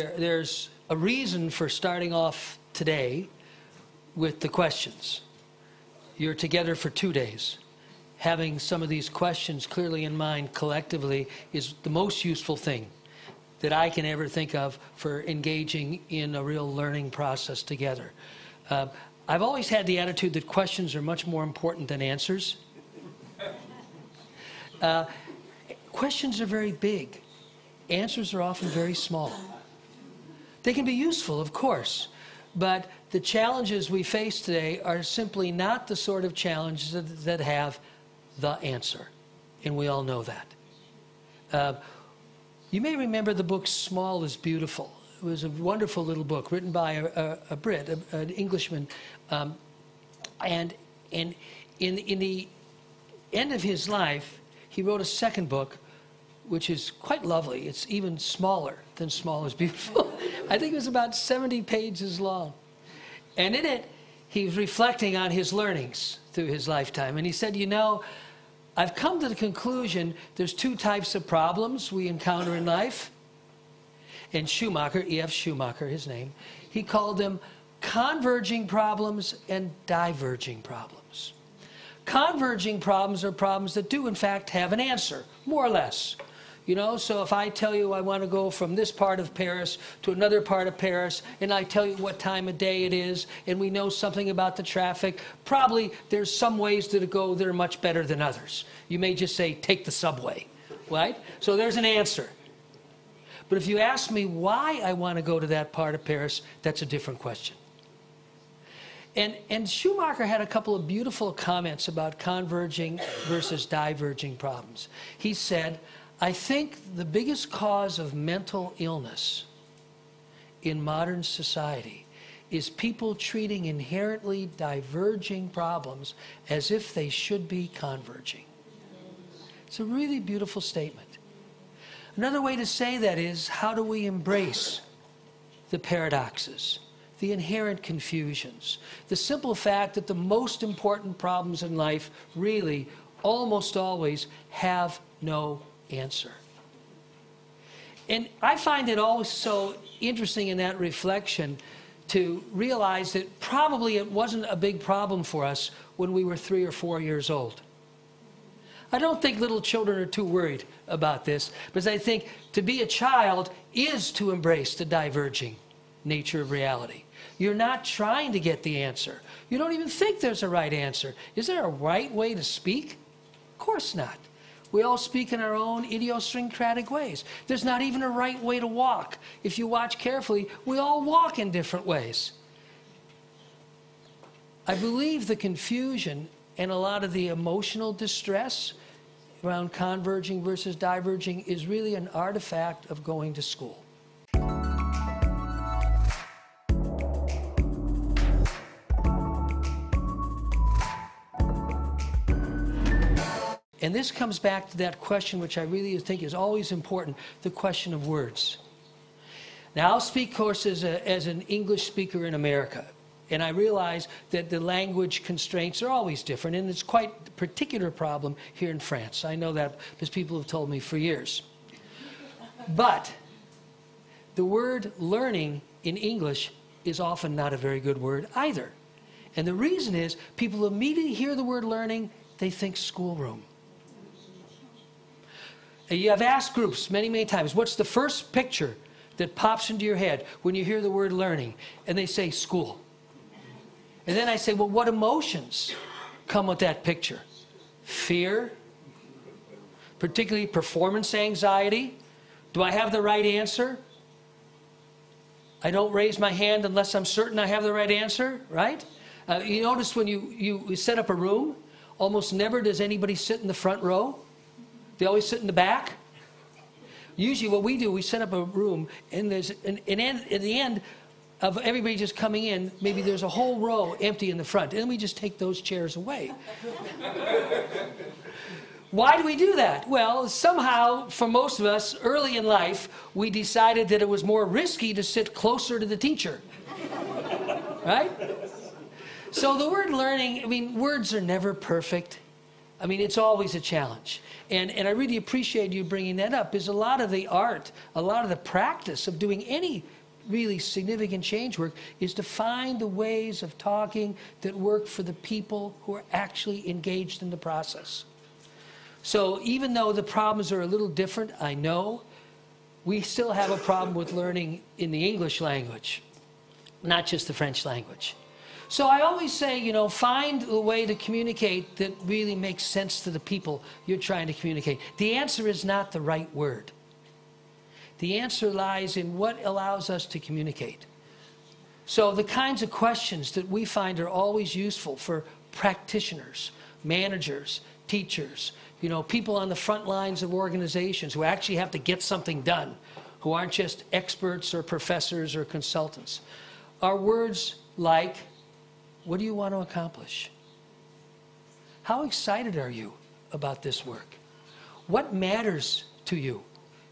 there's a reason for starting off today with the questions. You're together for 2 days. Having some of these questions clearly in mind collectively is the most useful thing that I can ever think of for engaging in a real learning process together. I've always had the attitude that questions are much more important than answers. Questions are very big. Answers are often very small. They can be useful, of course, but the challenges we face today are simply not the sort of challenges that have the answer, and we all know that. You may remember the book Small is Beautiful. It was a wonderful little book written by a Brit, an Englishman, and in the end of his life, he wrote a second book, which is quite lovely. It's even smaller than Small is Beautiful. I think it was about 70 pages long. And in it, he was reflecting on his learnings through his lifetime. And he said, you know, I've come to the conclusion there's 2 types of problems we encounter in life. And Schumacher, E.F. Schumacher, his name, he called them converging problems and diverging problems. Converging problems are problems that do, in fact, have an answer, more or less. You know, so if I tell you I want to go from this part of Paris to another part of Paris, and I tell you what time of day it is, and we know something about the traffic, probably there's some ways to go that are much better than others. You may just say, take the subway, right? So there's an answer. But if you ask me why I want to go to that part of Paris, that's a different question. And Schumacher had a couple of beautiful comments about converging versus diverging problems. He said, I think the biggest cause of mental illness in modern society is people treating inherently diverging problems as if they should be converging. It's a really beautiful statement. Another way to say that is, how do we embrace the paradoxes, the inherent confusions, the simple fact that the most important problems in life really almost always have no answer. And I find it always so interesting in that reflection to realize that probably it wasn't a big problem for us when we were 3 or 4 years old. I don't think little children are too worried about this, because I think to be a child is to embrace the diverging nature of reality. You're not trying to get the answer. You don't even think there's a right answer. Is there a right way to speak? Of course not. We all speak in our own idiosyncratic ways. There's not even a right way to walk. If you watch carefully, we all walk in different ways. I believe the confusion and a lot of the emotional distress around converging versus diverging is really an artifact of going to school. And this comes back to that question which I really think is always important, the question of words. Now, I'll speak, of course, as an English speaker in America. And I realize that the language constraints are always different, and it's quite a particular problem here in France. I know that because people have told me for years. But the word learning in English is often not a very good word either. And the reason is people immediately hear the word learning, they think schoolroom. And you have asked groups many, many times, what's the first picture that pops into your head when you hear the word learning? And they say school. And then I say, well, what emotions come with that picture? Fear, particularly performance anxiety. Do I have the right answer? I don't raise my hand unless I'm certain I have the right answer, right? You notice when you set up a room, almost never does anybody sit in the front row. They always sit in the back. Usually what we do, we set up a room, and there's at the end of everybody just coming in, maybe there's a whole row empty in the front, and then we just take those chairs away. Why do we do that? Well, somehow, for most of us, early in life, we decided that it was more risky to sit closer to the teacher. Right? So the word learning, I mean, words are never perfect. I mean, it's always a challenge. And I really appreciate you bringing that up, because a lot of the art, a lot of the practice of doing any really significant change work is to find the ways of talking that work for the people who are actually engaged in the process. So even though the problems are a little different, I know, we still have a problem with learning in the English language, not just the French language. So I always say, you know, find a way to communicate that really makes sense to the people you're trying to communicate. The answer is not the right word. The answer lies in what allows us to communicate. So the kinds of questions that we find are always useful for practitioners, managers, teachers, you know, people on the front lines of organizations who actually have to get something done, who aren't just experts or professors or consultants, are words like, what do you want to accomplish? How excited are you about this work? What matters to you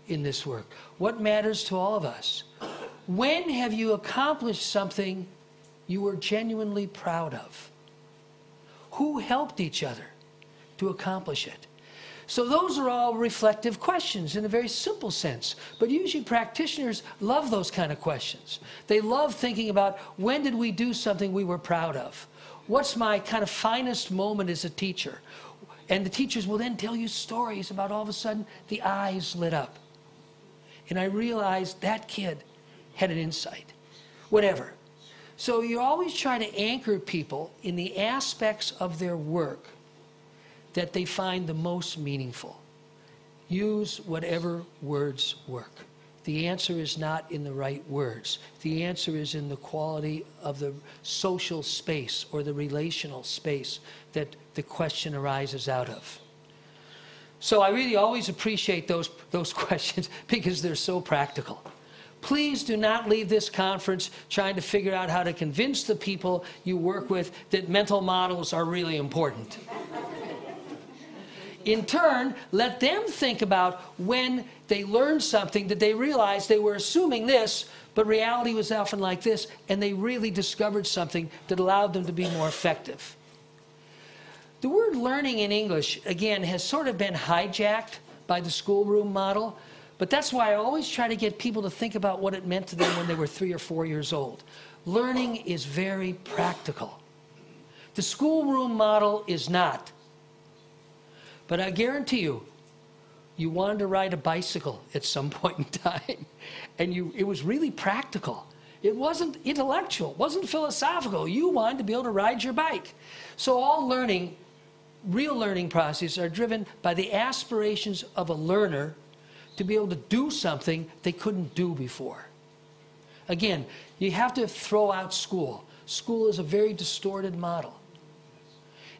in this work? What matters to all of us? When have you accomplished something you were genuinely proud of? Who helped each other to accomplish it? So those are all reflective questions in a very simple sense. But usually practitioners love those kind of questions. They love thinking about, when did we do something we were proud of? What's my kind of finest moment as a teacher? And the teachers will then tell you stories about all of a sudden the eyes lit up. And I realized that kid had an insight. Whatever. So you're always trying to anchor people in the aspects of their work that they find the most meaningful. Use whatever words work. The answer is not in the right words. The answer is in the quality of the social space or the relational space that the question arises out of. So I really always appreciate those questions because they're so practical. Please do not leave this conference trying to figure out how to convince the people you work with that mental models are really important. In turn, let them think about when they learned something that they realized they were assuming this, but reality was often like this, and they really discovered something that allowed them to be more effective. The word learning in English, again, has sort of been hijacked by the schoolroom model, but that's why I always try to get people to think about what it meant to them when they were 3 or 4 years old. Learning is very practical. The schoolroom model is not. But I guarantee you, you wanted to ride a bicycle at some point in time, and it was really practical. It wasn't intellectual, it wasn't philosophical. You wanted to be able to ride your bike. So all learning, real learning processes are driven by the aspirations of a learner to be able to do something they couldn't do before. Again, you have to throw out school. School is a very distorted model.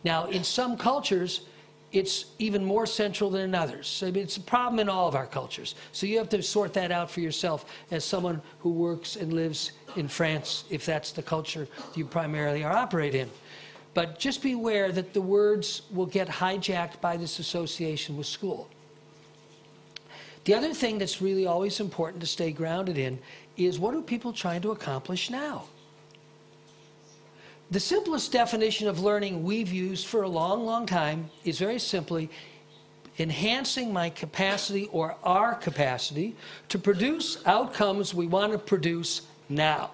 Now, in some cultures, it's even more central than in others. I mean, it's a problem in all of our cultures. So you have to sort that out for yourself as someone who works and lives in France, if that's the culture you primarily operate in. But just be aware that the words will get hijacked by this association with school. The other thing that's really always important to stay grounded in is, what are people trying to accomplish now? The simplest definition of learning we've used for a long, long time is very simply enhancing my capacity or our capacity to produce outcomes we want to produce now.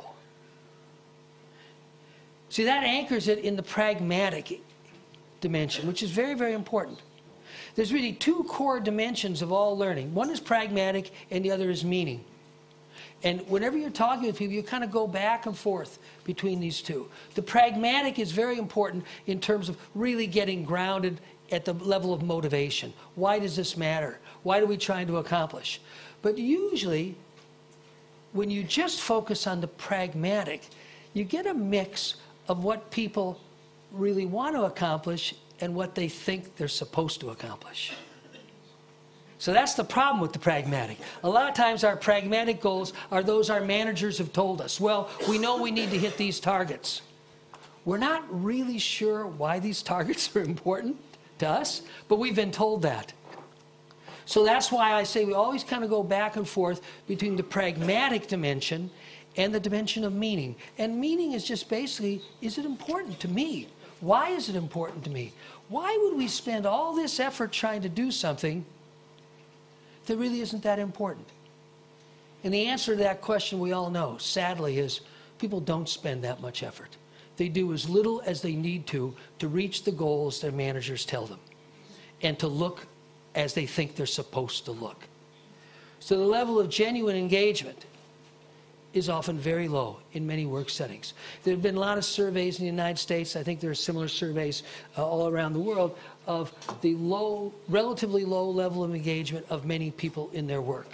See, that anchors it in the pragmatic dimension, which is very, very important. There's really two core dimensions of all learning. One is pragmatic and the other is meaning. And whenever you're talking with people, you kind of go back and forth between these two. The pragmatic is very important in terms of really getting grounded at the level of motivation. Why does this matter? What are we trying to accomplish? But usually, when you just focus on the pragmatic, you get a mix of what people really want to accomplish and what they think they're supposed to accomplish. So that's the problem with the pragmatic. A lot of times our pragmatic goals are those our managers have told us. Well, we know we need to hit these targets. We're not really sure why these targets are important to us, but we've been told that. So that's why I say we always kind of go back and forth between the pragmatic dimension and the dimension of meaning. And meaning is just basically, is it important to me? Why is it important to me? Why would we spend all this effort trying to do something that really isn't that important? And the answer to that question we all know, sadly, is people don't spend that much effort. They do as little as they need to reach the goals their managers tell them and to look as they think they're supposed to look. So the level of genuine engagement is often very low in many work settings. There have been a lot of surveys in the United States, I think there are similar surveys all around the world, of the relatively low level of engagement of many people in their work.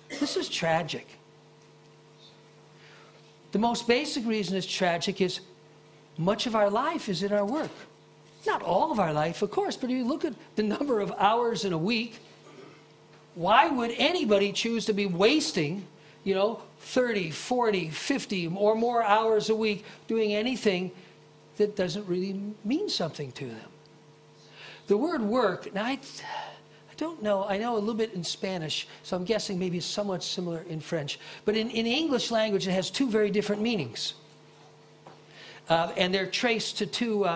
This is tragic. The most basic reason it's tragic is much of our life is in our work. Not all of our life, of course, but if you look at the number of hours in a week, why would anybody choose to be wasting, 30, 40, 50 or more hours a week doing anything that doesn't really mean something to them? The word work, now I don't know, I know a little bit in Spanish, so I'm guessing maybe it's somewhat similar in French. But in English language, it has two very different meanings. And they're traced to two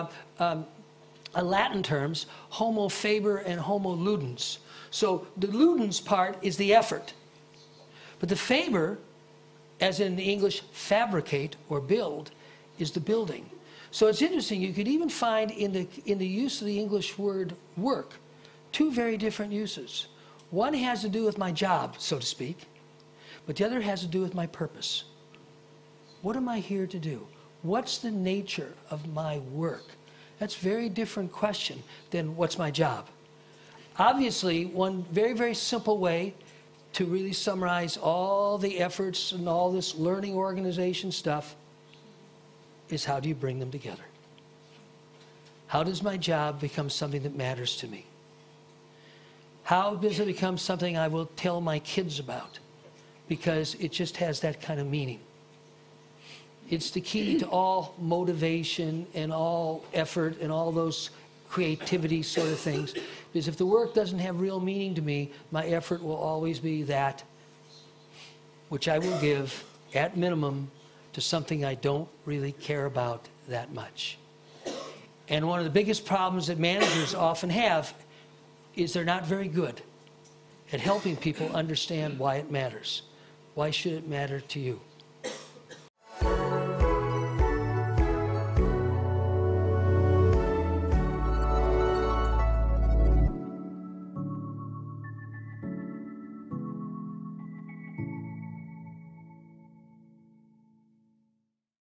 Latin terms, homo faber and homo ludens. So the ludens part is the effort. But the faber, as in the English fabricate or build, is the building. So it's interesting, you could even find in the use of the English word work, two very different uses. One has to do with my job, so to speak, but the other has to do with my purpose. What am I here to do? What's the nature of my work? That's a very different question than what's my job. Obviously, one very, very simple way to really summarize all the efforts and all this learning organization stuff is, how do you bring them together? How does my job become something that matters to me? How does it become something I will tell my kids about? Because it just has that kind of meaning. It's the key to all motivation and all effort and all those creativity sort of things. Because if the work doesn't have real meaning to me, my effort will always be that which I will give, at minimum, to something I don't really care about that much. And one of the biggest problems that managers often have is they're not very good at helping people understand why it matters. Why should it matter to you?